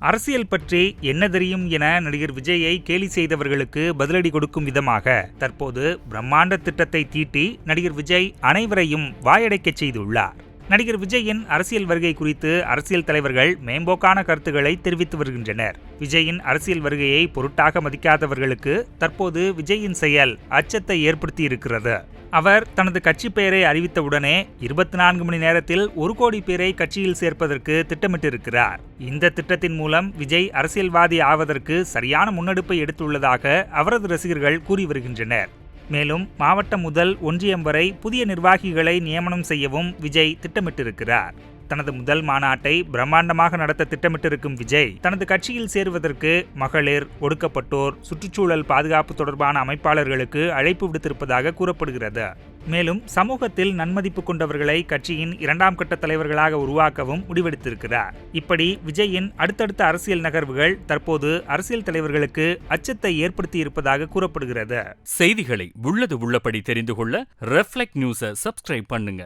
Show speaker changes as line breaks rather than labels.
அரசியல் பற்றி என்ன தெரியும் என நடிகர் விஜயை கேலி செய்தவர்களுக்கு பதிலடி கொடுக்கும் விதமாக தற்போது பிரம்மாண்ட திட்டத்தை தீட்டி நடிகர் விஜய் அனைவரையும் வாயடைக்கச் செய்துள்ளார். நடிகர் விஜயின் அரசியல் வருகை குறித்து அரசியல் தலைவர்கள் மேம்போக்கான கருத்துக்களை தெரிவித்து வருகின்றனர். விஜயின் அரசியல் வருகையை பொருட்டாக மதிக்காதவர்களுக்கு தற்போது விஜயின் செயல் அச்சத்தை ஏற்படுத்தி இருக்கிறது. அவர் தனது கட்சி பெயரை அறிவித்தவுடனே 24 மணி நேரத்தில் 1 கோடி பேரை கட்சியில் சேர்ப்பதற்கு திட்டமிட்டிருக்கிறார். இந்த திட்டத்தின் மூலம் விஜய் அரசியல்வாதி ஆவதற்கு சரியான முன்னெடுப்பை எடுத்துள்ளதாக அவரது ரசிகர்கள் கூறி வருகின்றனர். மேலும் மாவட்டம் முதல் ஒன்றியம் வரை புதிய நிர்வாகிகளை நியமனம் செய்யவும் விஜய் திட்டமிட்டிருக்கிறார். தனது முதல் மாநாட்டை பிரம்மாண்டமாக நடத்த திட்டமிட்டிருக்கும் விஜய் தனது கட்சியில் சேருவதற்கு மகளிர், ஒடுக்கப்பட்டோர், சுற்றுச்சூழல் பாதுகாப்பு தொடர்பான அமைப்பாளர்களுக்கு அழைப்பு விடுத்திருப்பதாக கூறப்படுகிறது. மேலும் சமூகத்தில் நன்மதிப்பு கொண்டவர்களை கட்சியின் 2ஆம் கட்ட தலைவர்களாக உருவாக்கவும் முடிவெடுத்திருக்கிறார். இப்படி விஜயின் அடுத்தடுத்த அரசியல் நகர்வுகள் தற்போது அரசியல் தலைவர்களுக்கு அச்சத்தை ஏற்படுத்தி இருப்பதாக கூறப்படுகிறது.
செய்திகளை உள்ளது உள்ளபடி தெரிந்து கொள்ள ரெஃப்ளெக்ட் நியூஸை சப்ஸ்கிரைப் பண்ணுங்க.